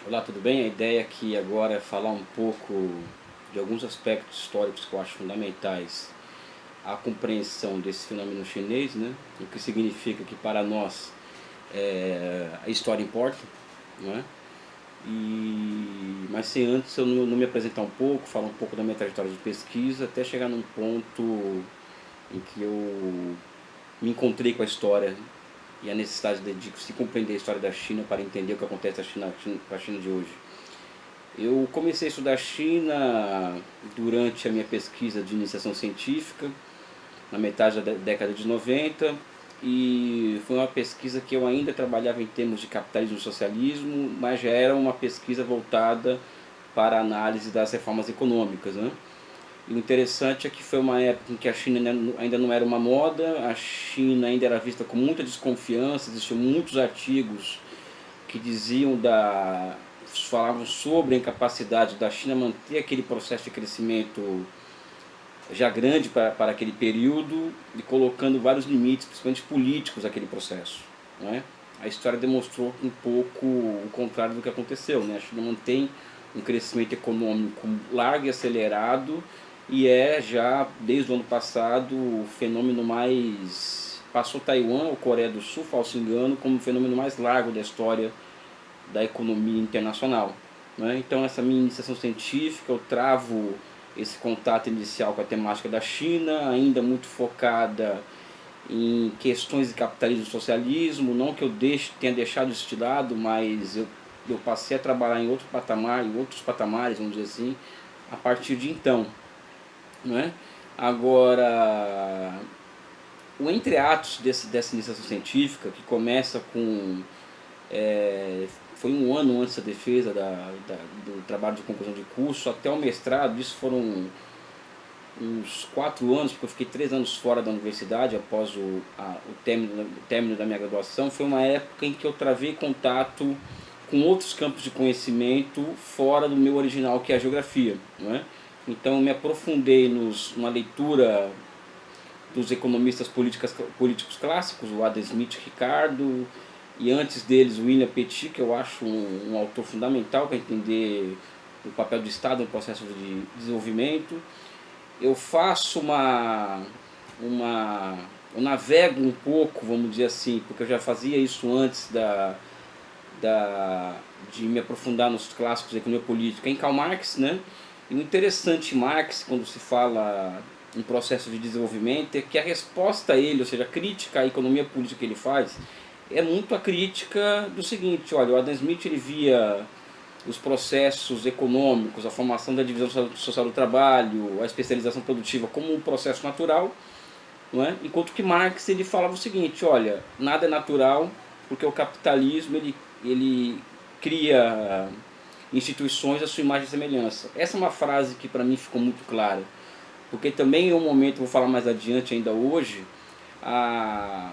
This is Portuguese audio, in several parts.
Olá, tudo bem? A ideia aqui agora é falar um pouco de alguns aspectos históricos que eu acho fundamentais à compreensão desse fenômeno chinês, né? O que significa que para nós a história importa, não é? Mas se antes eu não me apresentar um pouco, falar um pouco da minha trajetória de pesquisa, até chegar num ponto em que eu me encontrei com a história e a necessidade de se compreender a história da China para entender o que acontece com a China de hoje. Eu comecei a estudar China durante a minha pesquisa de iniciação científica, na metade da década de 90, e foi uma pesquisa que eu ainda trabalhava em termos de capitalismo e socialismo, mas já era uma pesquisa voltada para a análise das reformas econômicas, né? E o interessante é que foi uma época em que a China ainda não era uma moda, a China ainda era vista com muita desconfiança, existiam muitos artigos que falavam sobre a incapacidade da China manter aquele processo de crescimento já grande para aquele período e colocando vários limites, principalmente políticos, àquele processo, não é? A história demonstrou um pouco o contrário do que aconteceu, né? A China mantém um crescimento econômico largo e acelerado e é já desde o ano passado o fenômeno mais... Passou Taiwan ou Coreia do Sul, falso engano, como o fenômeno mais largo da história da economia internacional, né? Então essa minha iniciação científica, eu travo esse contato inicial com a temática da China, ainda muito focada em questões de capitalismo e socialismo, não que eu tenha deixado isso de lado, mas eu passei a trabalhar em outro patamar, em outros patamares, vamos dizer assim, a partir de então, né? Agora, o entreatos dessa iniciação científica, que começa com... foi um ano antes da defesa do trabalho de conclusão de curso, até o mestrado, isso foram uns 4 anos, porque eu fiquei 3 anos fora da universidade após o término da minha graduação. Foi uma época em que eu travei contato com outros campos de conhecimento fora do meu original, que é a geografia, não é? Então eu me aprofundei numa leitura dos economistas políticos clássicos, o Adam Smith, Ricardo, e antes deles o William Petit, que eu acho um autor fundamental para entender o papel do Estado no processo de desenvolvimento. Eu faço eu navego um pouco, vamos dizer assim, porque eu já fazia isso antes de me aprofundar nos clássicos da economia política, em Karl Marx, né? E o interessante em Marx, quando se fala em processo de desenvolvimento, é que a resposta a ele, ou seja, a crítica à economia política que ele faz, é muito a crítica do seguinte: olha, o Adam Smith ele via os processos econômicos, a formação da divisão social do trabalho, a especialização produtiva como um processo natural, não é? Enquanto que Marx ele falava o seguinte: olha, nada é natural, porque o capitalismo ele cria instituições à sua imagem e semelhança. Essa é uma frase que para mim ficou muito clara, porque também em um momento, vou falar mais adiante ainda hoje,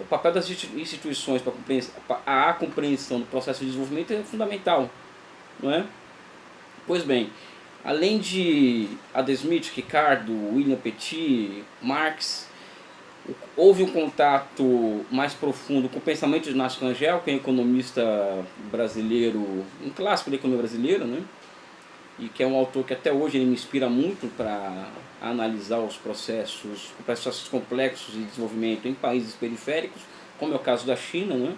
o papel das instituições para a compreensão do processo de desenvolvimento é fundamental, não é? Pois bem, além de Adam Smith, Ricardo, William Petit, Marx, houve um contato mais profundo com o pensamento de Inácio Rangel, que é um economista brasileiro, um clássico da economia brasileira, né? E que é um autor que até hoje ele me inspira muito para analisar os processos complexos de desenvolvimento em países periféricos, como é o caso da China, né?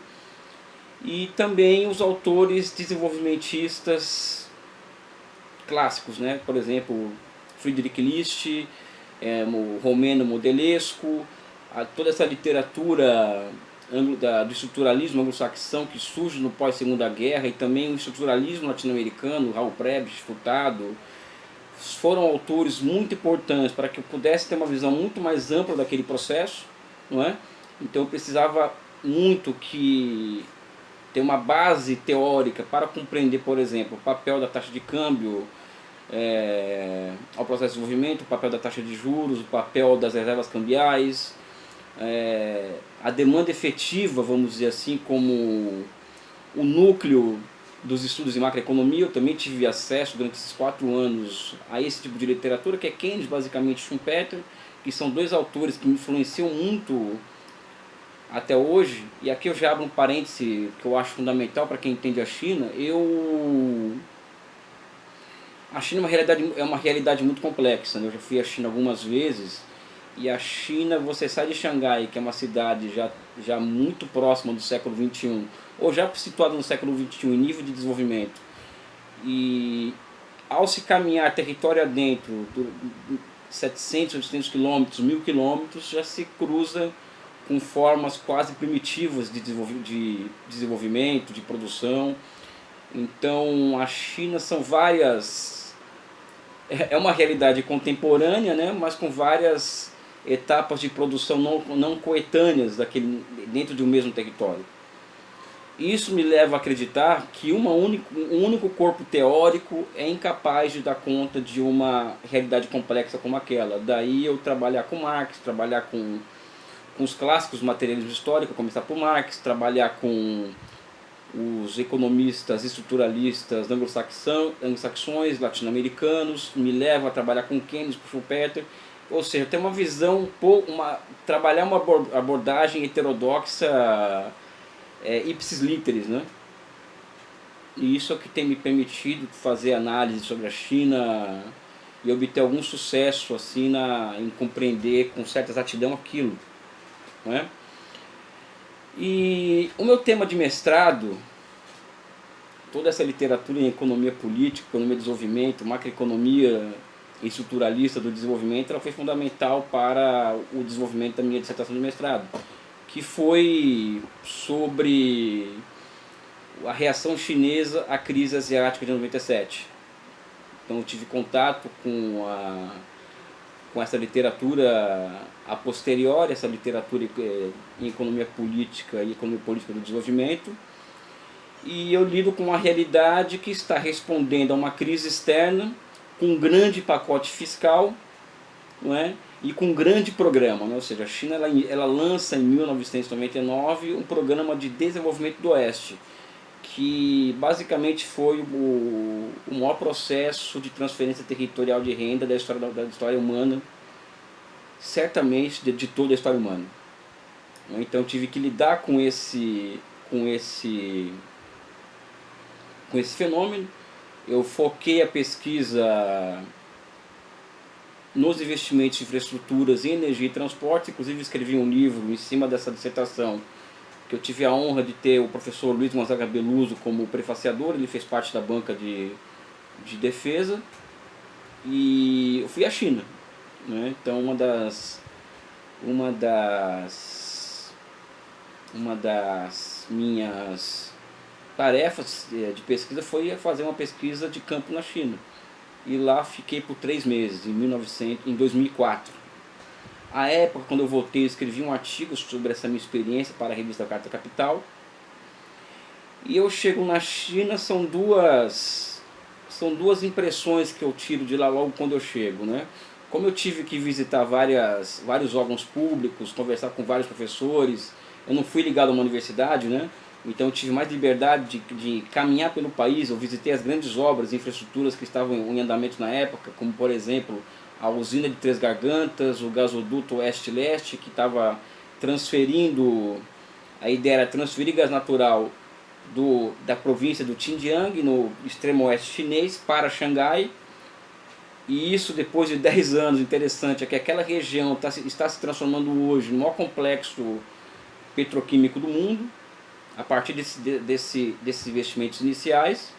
E também os autores desenvolvimentistas clássicos, né? Por exemplo, Friedrich List, o Romano Modelesco, toda essa literatura do estruturalismo anglo-saxão que surge no pós-segunda guerra, e também o estruturalismo latino-americano, Raul Prebisch, Furtado, foram autores muito importantes para que eu pudesse ter uma visão muito mais ampla daquele processo, não é? Então eu precisava muito ter uma base teórica para compreender, por exemplo, o papel da taxa de câmbio ao processo de desenvolvimento, o papel da taxa de juros, o papel das reservas cambiais, a demanda efetiva, vamos dizer assim, como o núcleo dos estudos de macroeconomia. Eu também tive acesso durante esses 4 anos a esse tipo de literatura, que é Keynes, basicamente, Schumpeter, que são 2 autores que me influenciam muito até hoje, e aqui eu já abro um parêntese que eu acho fundamental para quem entende a China, a China é uma realidade muito complexa, né? Eu já fui à China algumas vezes, e a China, você sai de Xangai, que é uma cidade já muito próxima do século XXI, ou já situada no século XXI em nível de desenvolvimento, e ao se caminhar território adentro, 700, 800 quilômetros, 1000 quilômetros, já se cruza com formas quase primitivas de desenvolvimento, de produção. Então a China são várias. É uma realidade contemporânea, né, mas com várias etapas de produção não coetâneas dentro de um mesmo território. Isso me leva a acreditar que um único corpo teórico é incapaz de dar conta de uma realidade complexa como aquela. Daí eu trabalhar com Marx, trabalhar com os clássicos do materialismo histórico, começar por Marx, trabalhar com os economistas estruturalistas anglo-saxões, latino-americanos, me leva a trabalhar com Keynes, com Schumpeter, ou seja, ter uma visão, trabalhar uma abordagem heterodoxa ipsis literis, né? E isso é o que tem me permitido fazer análise sobre a China e obter algum sucesso assim em compreender com certa exatidão aquilo, não é? E o meu tema de mestrado, toda essa literatura em economia política, economia de desenvolvimento, macroeconomia estruturalista do desenvolvimento, ela foi fundamental para o desenvolvimento da minha dissertação de mestrado, que foi sobre a reação chinesa à crise asiática de 97. Então eu tive contato com essa literatura a posteriori, essa literatura em economia política e economia política do desenvolvimento, e eu lido com uma realidade que está respondendo a uma crise externa com um grande pacote fiscal, não é? E com um grande programa, né? Ou seja, a China ela lança em 1999 um programa de desenvolvimento do Oeste, que basicamente foi o maior processo de transferência territorial de renda da história humana, certamente de toda a história humana. Então eu tive que lidar com esse fenômeno. Eu foquei a pesquisa nos investimentos em infraestruturas em energia e transporte, inclusive escrevi um livro em cima dessa dissertação, que eu tive a honra de ter o professor Luiz Gonzaga Beluso como prefaciador. Ele fez parte da banca de defesa, e eu fui à China, né? Então uma das minhas tarefas de pesquisa foi fazer uma pesquisa de campo na China, e lá fiquei por 3 meses, em 2004. À época, quando eu voltei, eu escrevi um artigo sobre essa minha experiência para a revista Carta Capital. E eu chego na China, são duas impressões que eu tiro de lá logo quando eu chego, né? Como eu tive que visitar vários órgãos públicos, conversar com vários professores, eu não fui ligado a uma universidade, né? Então eu tive mais liberdade de caminhar pelo país. Eu visitei as grandes obras e infraestruturas que estavam em andamento na época, como por exemplo a usina de Três Gargantas, o gasoduto Oeste-Leste, que estava transferindo, a ideia era transferir gás natural da província do Xinjiang, no extremo oeste chinês, para Xangai. E isso depois de 10 anos. Interessante é que aquela região está se transformando hoje no maior complexo petroquímico do mundo, a partir desses investimentos iniciais.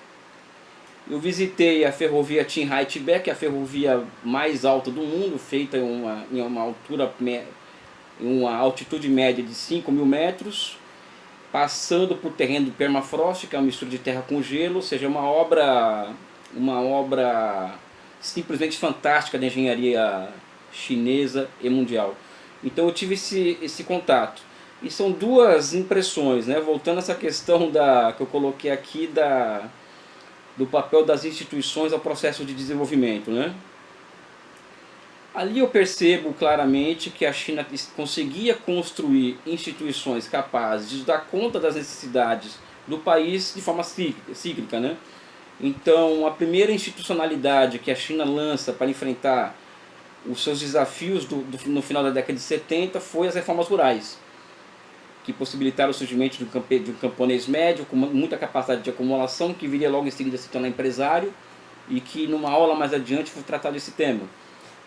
Eu visitei a ferrovia Qinghai-Tibet, que é a ferrovia mais alta do mundo, feita em uma altitude média de 5.000 metros, passando por terreno de permafrost, que é uma mistura de terra com gelo, ou seja, uma obra simplesmente fantástica da engenharia chinesa e mundial. Então eu tive esse contato. E são duas impressões, né? Voltando a essa questão que eu coloquei aqui do papel das instituições ao processo de desenvolvimento, né? Ali eu percebo claramente que a China conseguia construir instituições capazes de dar conta das necessidades do país de forma cíclica, né? Então, a primeira institucionalidade que a China lança para enfrentar os seus desafios no final da década de 70 foi as reformas rurais, que possibilitaram o surgimento de um camponês médio com muita capacidade de acumulação, que viria logo em seguida a se tornar empresário, e que numa aula mais adiante foi tratado esse tema.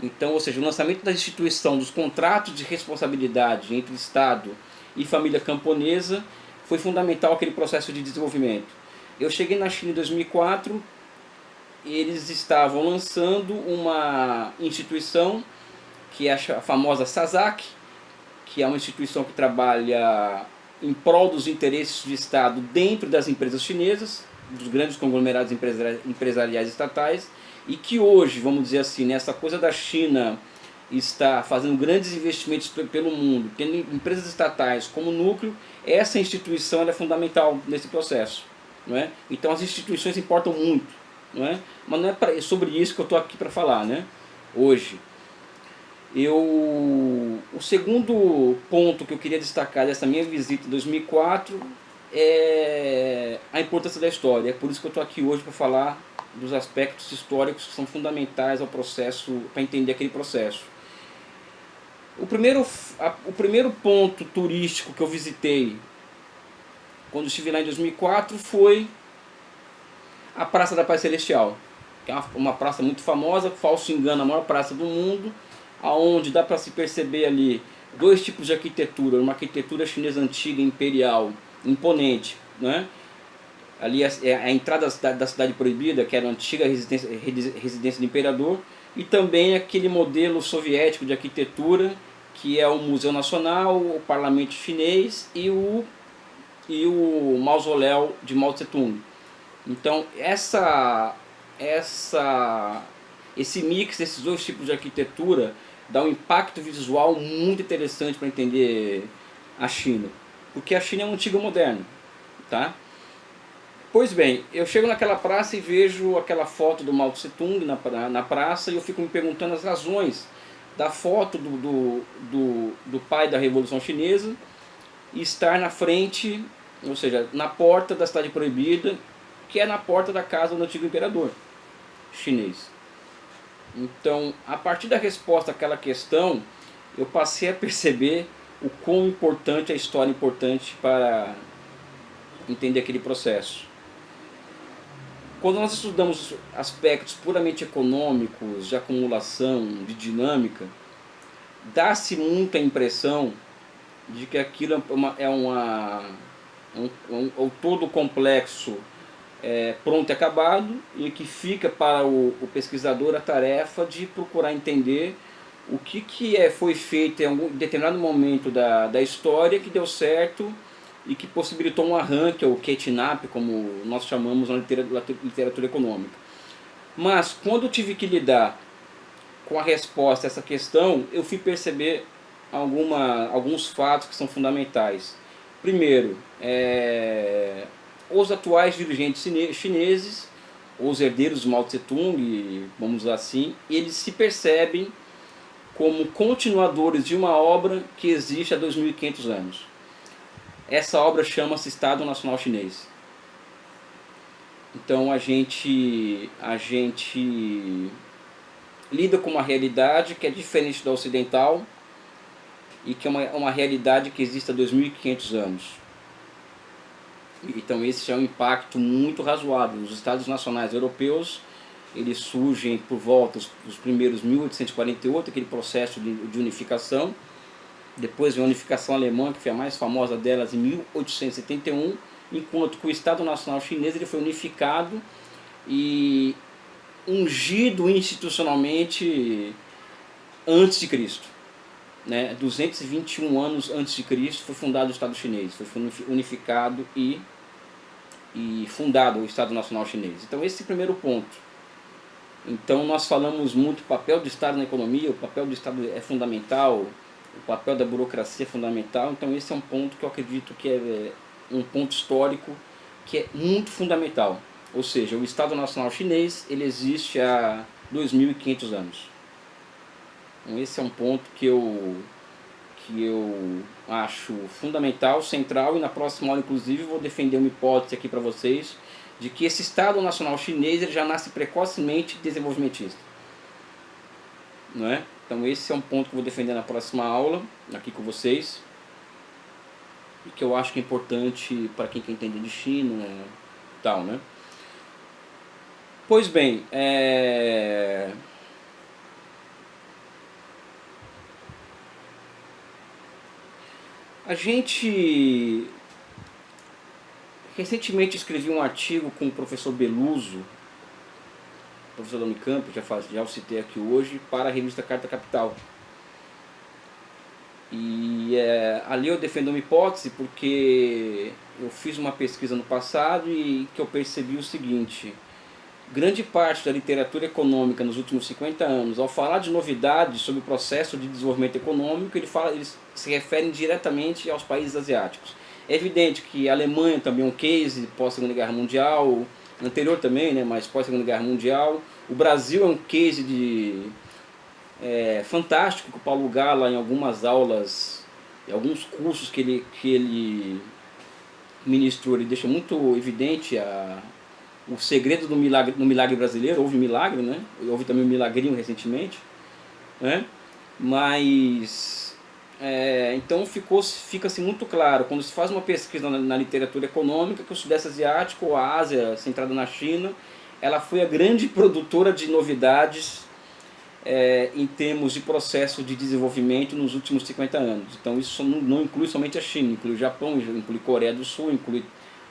Então, ou seja, o lançamento da instituição dos contratos de responsabilidade entre Estado e família camponesa foi fundamental aquele processo de desenvolvimento. Eu cheguei na China em 2004, eles estavam lançando uma instituição que é a famosa SASAC, que é uma instituição que trabalha em prol dos interesses do Estado dentro das empresas chinesas, dos grandes conglomerados empresariais estatais, e que hoje, vamos dizer assim, nessa coisa da China está fazendo grandes investimentos pelo mundo, tendo empresas estatais como núcleo, essa instituição é fundamental nesse processo. Não é? Então as instituições importam muito, não é? Mas não é sobre isso que eu estou aqui para falar, né? Hoje. O segundo ponto que eu queria destacar dessa minha visita em 2004 é a importância da história. É por isso que eu estou aqui hoje para falar dos aspectos históricos que são fundamentais ao processo, para entender aquele processo. O primeiro ponto turístico que eu visitei quando estive lá em 2004 foi a Praça da Paz Celestial, que é uma praça muito famosa, falso engano, a maior praça do mundo, aonde dá para se perceber ali dois tipos de arquitetura, uma arquitetura chinesa antiga, imperial, imponente, né? Ali é a entrada da Cidade Proibida, que era a antiga residência do imperador, e também aquele modelo soviético de arquitetura, que é o Museu Nacional, o Parlamento Chinês e o mausoléu de Mao Tse-tung. Então esse mix desses dois tipos de arquitetura dá um impacto visual muito interessante para entender a China, porque a China é um antigo moderno, tá? Pois bem, eu chego naquela praça e vejo aquela foto do Mao Tse-tung na praça, e eu fico me perguntando as razões da foto do pai da Revolução Chinesa e estar na frente, ou seja, na porta da Cidade Proibida, que é na porta da casa do antigo imperador chinês. Então, a partir da resposta àquela questão, eu passei a perceber o quão importante a história é importante para entender aquele processo. Quando nós estudamos aspectos puramente econômicos, de acumulação, de dinâmica, dá-se muita impressão de que aquilo é um todo complexo pronto e acabado, e que fica para o pesquisador a tarefa de procurar entender o que foi feito em algum determinado momento da história que deu certo e que possibilitou um arranque, ou catch-up, como nós chamamos na literatura econômica. Mas quando eu tive que lidar com a resposta a essa questão, eu fui perceber alguns fatos que são fundamentais. Primeiro, os atuais dirigentes chineses, os herdeiros de Mao Tse-tung, vamos dizer assim, eles se percebem como continuadores de uma obra que existe há 2.500 anos. Essa obra chama-se Estado Nacional Chinês. Então a gente lida com uma realidade que é diferente da ocidental e que é uma realidade que existe há 2.500 anos. Então esse é um impacto muito razoável. Os Estados Nacionais Europeus, eles surgem por volta dos primeiros 1848, aquele processo de unificação. Depois vem a unificação alemã, que foi a mais famosa delas, em 1871, enquanto que o Estado Nacional Chinês ele foi unificado e ungido institucionalmente antes de Cristo. 221 anos antes de Cristo foi fundado o Estado Chinês, foi unificado e fundado o Estado Nacional Chinês. Então esse é o primeiro ponto. Então nós falamos muito do papel do Estado na economia, o papel do Estado é fundamental, o papel da burocracia é fundamental. Então esse é um ponto que eu acredito que é um ponto histórico que é muito fundamental. Ou seja, o Estado Nacional Chinês ele existe há 2.500 anos. Então esse é um ponto que eu acho fundamental, central, e na próxima aula inclusive vou defender uma hipótese aqui para vocês de que esse Estado Nacional Chinês ele já nasce precocemente desenvolvimentista. Não é? Então esse é um ponto que eu vou defender na próxima aula, aqui com vocês. e que eu acho que é importante para quem quer entender de China, né, tal, né? Pois bem, a gente recentemente escrevi um artigo com o professor Beluso, professor da Unicamp, já o citei aqui hoje, para a revista Carta Capital. E ali eu defendo uma hipótese porque eu fiz uma pesquisa no passado e que eu percebi o seguinte: grande parte da literatura econômica nos últimos 50 anos, ao falar de novidades sobre o processo de desenvolvimento econômico, eles se referem diretamente aos países asiáticos. É evidente que a Alemanha também é um case pós-Segunda Guerra Mundial, anterior também, né, mas pós-Segunda Guerra Mundial. O Brasil é um case fantástico que o Paulo Gala, em algumas aulas, em alguns cursos que ele ministrou, ele deixa muito evidente o segredo do milagre, no milagre brasileiro. Houve milagre, né? Houve também um milagrinho recentemente, né? Mas então fica-se muito claro quando se faz uma pesquisa na literatura econômica que o Sudeste Asiático, ou a Ásia centrada na China, ela foi a grande produtora de novidades em termos de processo de desenvolvimento nos últimos 50 anos. Então isso não inclui somente a China, inclui o Japão, inclui Coreia do Sul, inclui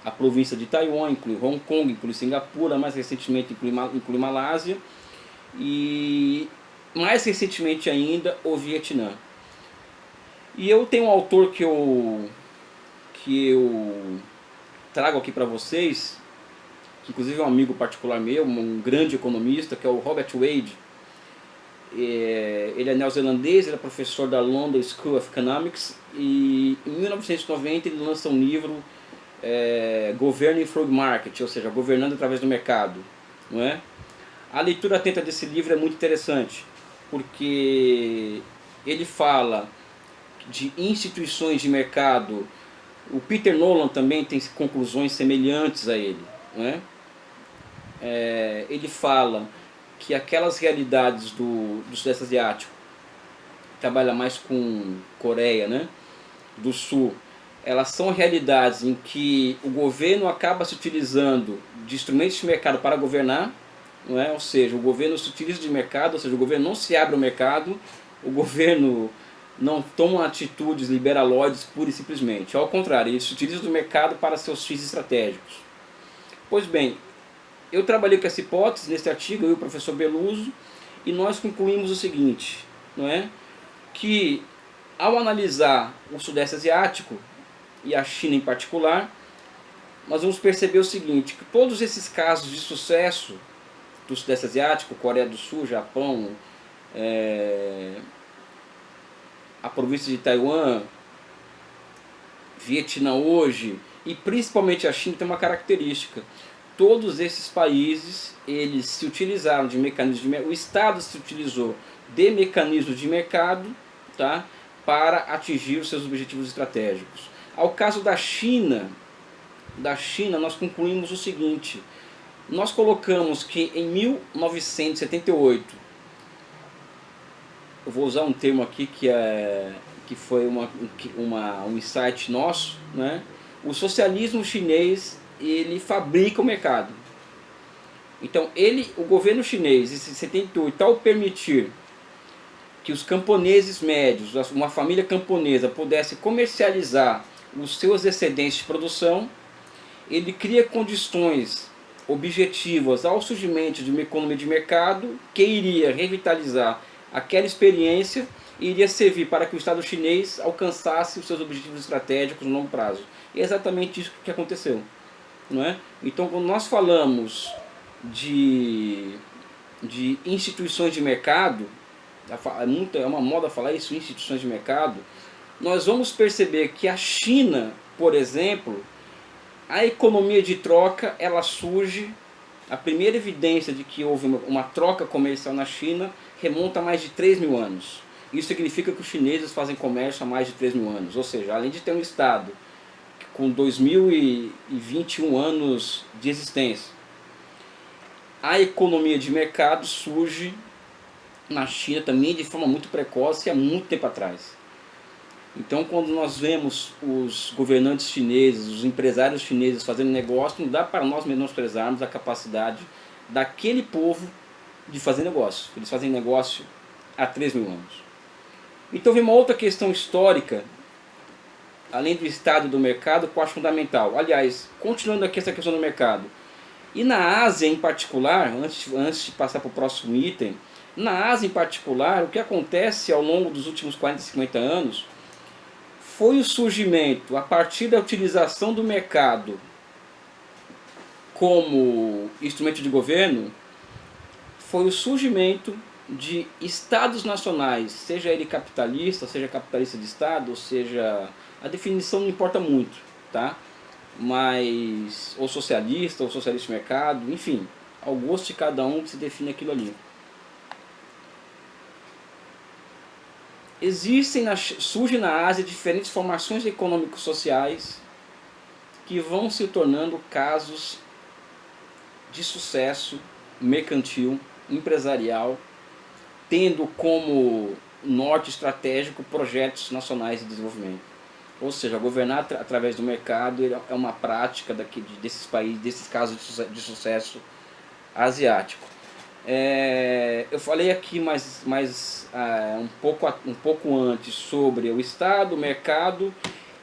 a província de Taiwan, inclui Hong Kong, inclui Singapura, mais recentemente inclui Malásia e mais recentemente ainda o Vietnã. E eu tenho um autor que eu trago aqui para vocês, que inclusive é um amigo particular meu, um grande economista, que é o Robert Wade. Ele é neozelandês, ele é professor da London School of Economics e em 1990 ele lança um livro, Governing Through Market, ou seja, governando através do mercado, não é? A leitura atenta desse livro é muito interessante, porque ele fala de instituições de mercado. O Peter Nolan também tem conclusões semelhantes a ele, não é? Ele fala que aquelas realidades do Sudeste Asiático, trabalha mais com Coreia, né, do Sul, elas são realidades em que o governo acaba se utilizando de instrumentos de mercado para governar, não é? Ou seja, o governo se utiliza de mercado, ou seja, o governo não se abre ao mercado, o governo não toma atitudes liberaloides pura e simplesmente. Ao contrário, ele se utiliza do mercado para seus fins estratégicos. Pois bem, eu trabalhei com essa hipótese nesse artigo, eu e o professor Beluso, e nós concluímos o seguinte, não é? Que ao analisar o Sudeste Asiático, e a China em particular, nós vamos perceber o seguinte, que todos esses casos de sucesso do Sudeste Asiático, Coreia do Sul, Japão, a província de Taiwan, Vietnã hoje, e principalmente a China, tem uma característica: todos esses países, eles se utilizaram de mecanismos de mercado, o Estado se utilizou de mecanismos de mercado, tá, para atingir os seus objetivos estratégicos. Ao caso da China, nós concluímos o seguinte: nós colocamos que em 1978, eu vou usar um termo aqui que foi um insight nosso, né? O socialismo chinês, ele fabrica o mercado. Então o governo chinês, em 78, ao permitir que os camponeses médios, uma família camponesa, pudesse comercializar os seus excedentes de produção, ele cria condições objetivas ao surgimento de uma economia de mercado que iria revitalizar aquela experiência e iria servir para que o Estado chinês alcançasse os seus objetivos estratégicos no longo prazo. E é exatamente isso que aconteceu, não é? Então, quando nós falamos de instituições de mercado, é uma moda falar isso, instituições de mercado, nós vamos perceber que a China, por exemplo, a economia de troca, ela surge, a primeira evidência de que houve uma troca comercial na China remonta a mais de 3.000 anos. Isso significa que os chineses fazem comércio há mais de 3.000 anos, ou seja, além de ter um Estado com 2021 anos de existência, a economia de mercado surge na China também de forma muito precoce há muito tempo atrás. Então, quando nós vemos os governantes chineses, os empresários chineses fazendo negócio, não dá para nós menosprezarmos a capacidade daquele povo de fazer negócio. Eles fazem negócio há 3.000 anos. Então, vem uma outra questão histórica, além do estado do mercado, que eu acho fundamental. Aliás, continuando aqui essa questão do mercado. E na Ásia em particular, antes de passar para o próximo item, na Ásia em particular, o que acontece ao longo dos últimos 40, 50 anos foi o surgimento, a partir da utilização do mercado como instrumento de governo, foi o surgimento de estados nacionais, seja ele capitalista, seja capitalista de estado, ou seja, a definição não importa muito, tá? Mas ou socialista de mercado, enfim, ao gosto de cada um se define aquilo ali. Surgem na Ásia diferentes formações econômicos sociais que vão se tornando casos de sucesso mercantil, empresarial, tendo como norte estratégico projetos nacionais de desenvolvimento. Ou seja, governar através do mercado é uma prática desses países, desses casos de sucesso asiático. Eu falei aqui um pouco antes sobre o Estado, o mercado,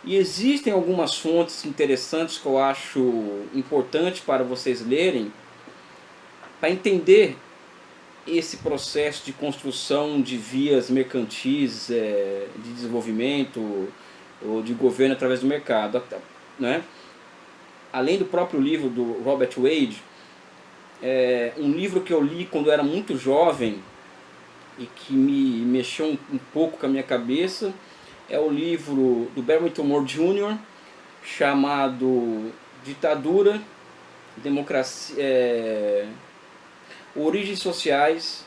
e existem algumas fontes interessantes que eu acho importante para vocês lerem, para entender esse processo de construção de vias mercantis, de desenvolvimento ou de governo através do mercado, né? Além do próprio livro do Robert Wade, um livro que eu li quando eu era muito jovem e que me mexeu um pouco com a minha cabeça, é o livro do Barrington Moore Jr., chamado Ditadura, Democracia, Origens Sociais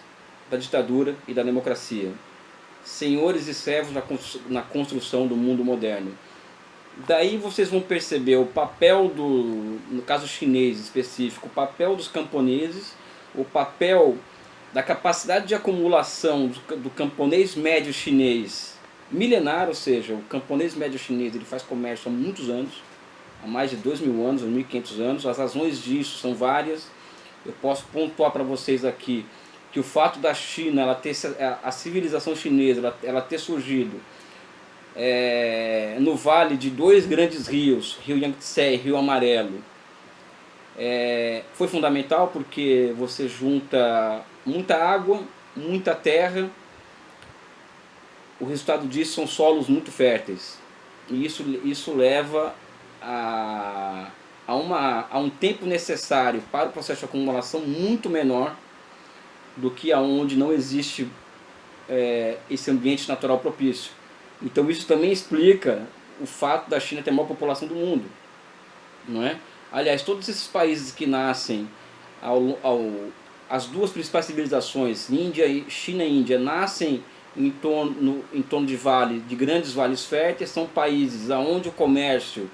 da Ditadura e da Democracia, Senhores e Servos na Construção do Mundo Moderno. Daí vocês vão perceber o papel no caso chinês específico, o papel dos camponeses, o papel da capacidade de acumulação do camponês médio chinês milenar, ou seja, o camponês médio chinês ele faz comércio há muitos anos, há mais de 2.000 anos, 2.500 anos. As razões disso são várias. Eu posso pontuar para vocês aqui que o fato da China, a civilização chinesa, ela ter surgido no vale de dois grandes rios, Rio Yangtze e Rio Amarelo, foi fundamental porque você junta muita água, muita terra, o resultado disso são solos muito férteis, e isso leva a um tempo necessário para o processo de acumulação muito menor do que aonde não existe esse ambiente natural propício. Então isso também explica o fato da China ter a maior população do mundo, não é? Aliás, todos esses países que nascem, as duas principais civilizações, China e Índia, nascem em torno de grandes vales férteis. São países onde o comércio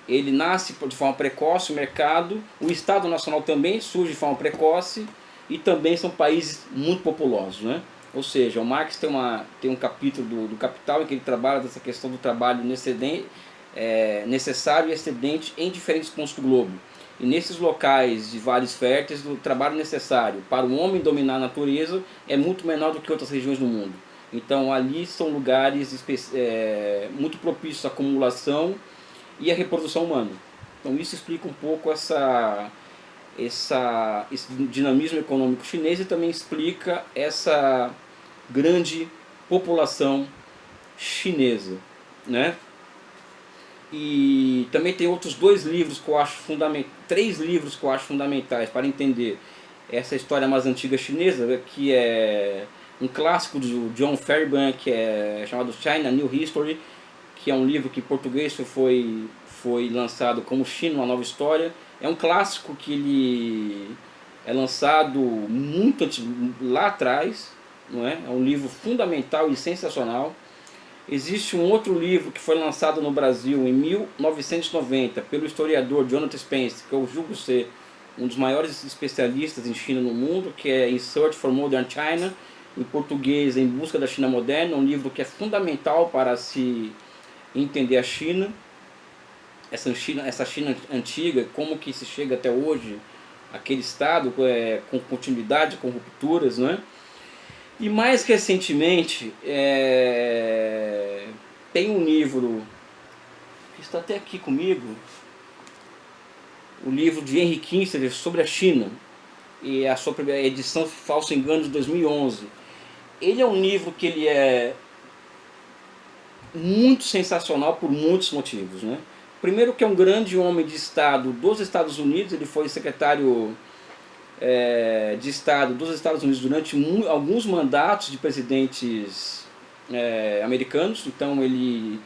ele nasce de forma precoce, o mercado, o Estado Nacional também surge de forma precoce, e também são países muito populosos, né? Ou seja, o Marx tem um capítulo do Capital em que ele trabalha dessa questão do trabalho necessário e excedente em diferentes pontos do globo. E nesses locais de vales férteis, o trabalho necessário para o homem dominar a natureza é muito menor do que outras regiões do mundo. Então ali são lugares muito propícios à acumulação e à reprodução humana. Então isso explica um pouco esse dinamismo econômico chinês, e também explica essa grande população chinesa, né? E também tem outros três livros que eu acho fundamentais para entender essa história mais antiga chinesa, que é um clássico do John Fairbank, que é chamado China New History, que é um livro que em português foi lançado como China, uma nova história. É um clássico que ele é lançado muito lá atrás, não é? É um livro fundamental e sensacional. Existe um outro livro que foi lançado no Brasil em 1990 pelo historiador Jonathan Spence, que eu julgo ser um dos maiores especialistas em China no mundo, que é In Search for Modern China, em português, Em Busca da China Moderna, um livro que é fundamental para se entender a China, essa China antiga, como que se chega até hoje, aquele Estado com continuidade, com rupturas, não é? E mais recentemente, tem um livro que está até aqui comigo, o livro de Henry Kissinger sobre a China, e a sua primeira edição Falso Engano de 2011. Ele é um livro que ele é muito sensacional por muitos motivos, né? Primeiro que é um grande homem de Estado dos Estados Unidos, ele foi secretário de Estado dos Estados Unidos durante alguns mandatos de presidentes americanos, então ele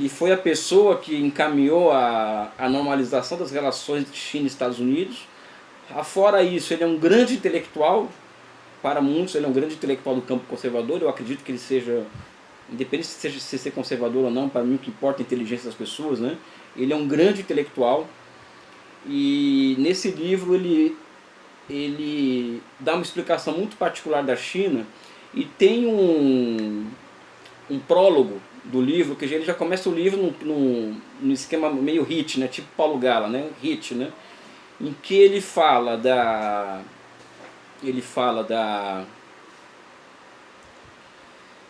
foi a pessoa que encaminhou a normalização das relações entre China e Estados Unidos. Afora isso, ele é um grande intelectual, para muitos ele é um grande intelectual do campo conservador, eu acredito que ele seja, independente se ser conservador ou não, para mim o que importa é a inteligência das pessoas, né? Ele é um grande intelectual, e nesse livro ele dá uma explicação muito particular da China, e tem um prólogo do livro, que ele já começa o livro num esquema meio hit, né? Tipo Paulo Gala, né? Hit, né? Em que ele fala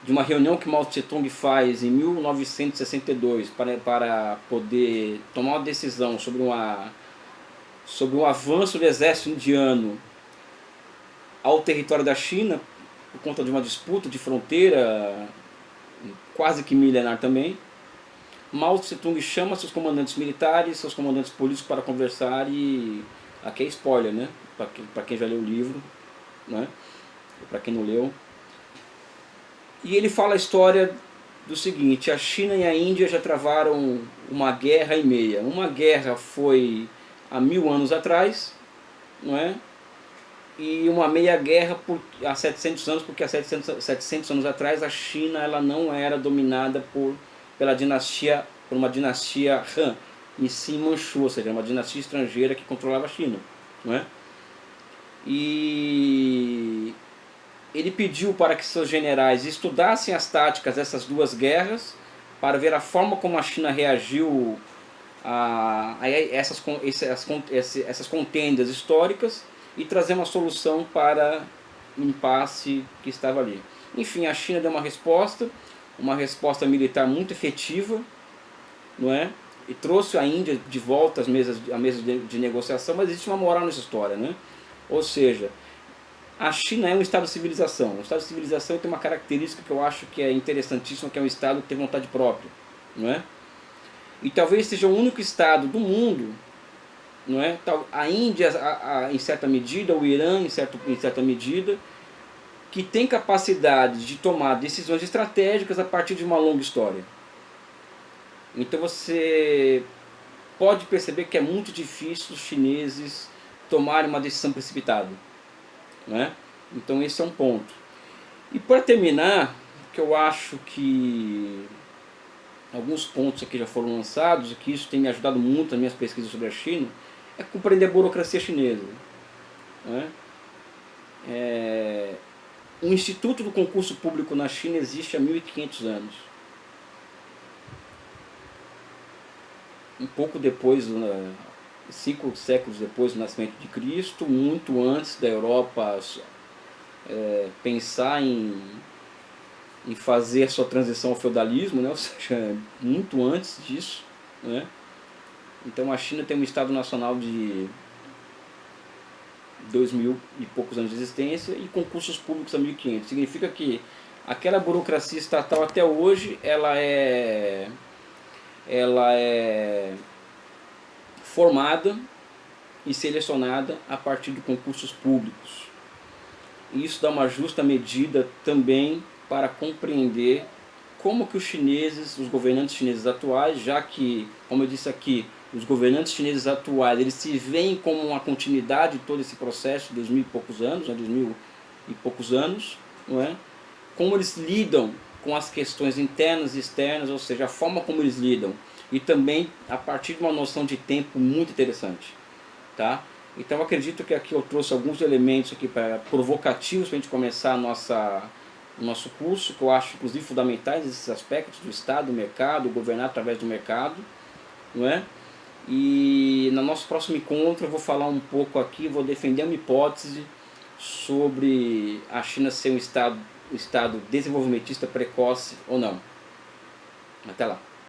de uma reunião que Mao Tse-tung faz em 1962 para poder tomar uma decisão sobre um avanço do exército indiano ao território da China, por conta de uma disputa de fronteira quase que milenar também. Mao Tse-tung chama seus comandantes militares, seus comandantes políticos para conversar, e aqui é spoiler, né? Para quem já leu o livro, né? Para quem não leu. E ele fala a história do seguinte: a China e a Índia já travaram uma guerra e meia. Uma guerra foi há 1000 anos atrás, não é? E uma meia guerra há 700 anos, porque há 700 anos atrás a China ela não era dominada por uma dinastia Han, e sim Manchu, ou seja, uma dinastia estrangeira que controlava a China, não é? E ele pediu para que seus generais estudassem as táticas dessas duas guerras, para ver a forma como a China reagiu a essas contendas históricas, e trazer uma solução para o impasse que estava ali. Enfim, a China deu uma resposta militar muito efetiva, não é? E trouxe a Índia de volta à mesa de negociação, mas existe uma moral nessa história, né? Ou seja, a China é um estado de civilização. Um estado de civilização tem uma característica que eu acho que é interessantíssima, que é um estado que tem vontade própria, não é? E talvez seja o único estado do mundo, não é? A Índia, em certa medida, o Irã, em certa medida, que tem capacidade de tomar decisões estratégicas a partir de uma longa história. Então você pode perceber que é muito difícil os chineses tomarem uma decisão precipitada, não é? Então esse é um ponto. E para terminar, que eu acho que alguns pontos aqui já foram lançados, e que isso tem me ajudado muito nas minhas pesquisas sobre a China, é compreender a burocracia chinesa, não é? O Instituto do Concurso Público na China existe há 1500 anos. Um pouco depois, 5 séculos depois do nascimento de Cristo, muito antes da Europa pensar em fazer a sua transição ao feudalismo, né? Ou seja, muito antes disso, né? Então a China tem um Estado Nacional de 2000 e poucos anos de existência, e concursos públicos há 1500. Significa que aquela burocracia estatal até hoje ela é formada e selecionada a partir de concursos públicos. E isso dá uma justa medida também para compreender como que os governantes chineses atuais, já que, como eu disse aqui, os governantes chineses atuais, eles se veem como uma continuidade de todo esse processo de 2000 e poucos anos, né, 2000 e poucos anos, não é? Como eles lidam com as questões internas e externas, ou seja, a forma como eles lidam, e também a partir de uma noção de tempo muito interessante, tá? Então eu acredito que aqui eu trouxe alguns elementos aqui provocativos para a gente começar no nosso curso, que eu acho inclusive fundamentais esses aspectos do Estado, do mercado, governar através do mercado, não é? E no nosso próximo encontro eu vou falar um pouco aqui, vou defender uma hipótese sobre a China ser um estado desenvolvimentista precoce ou não. Até lá.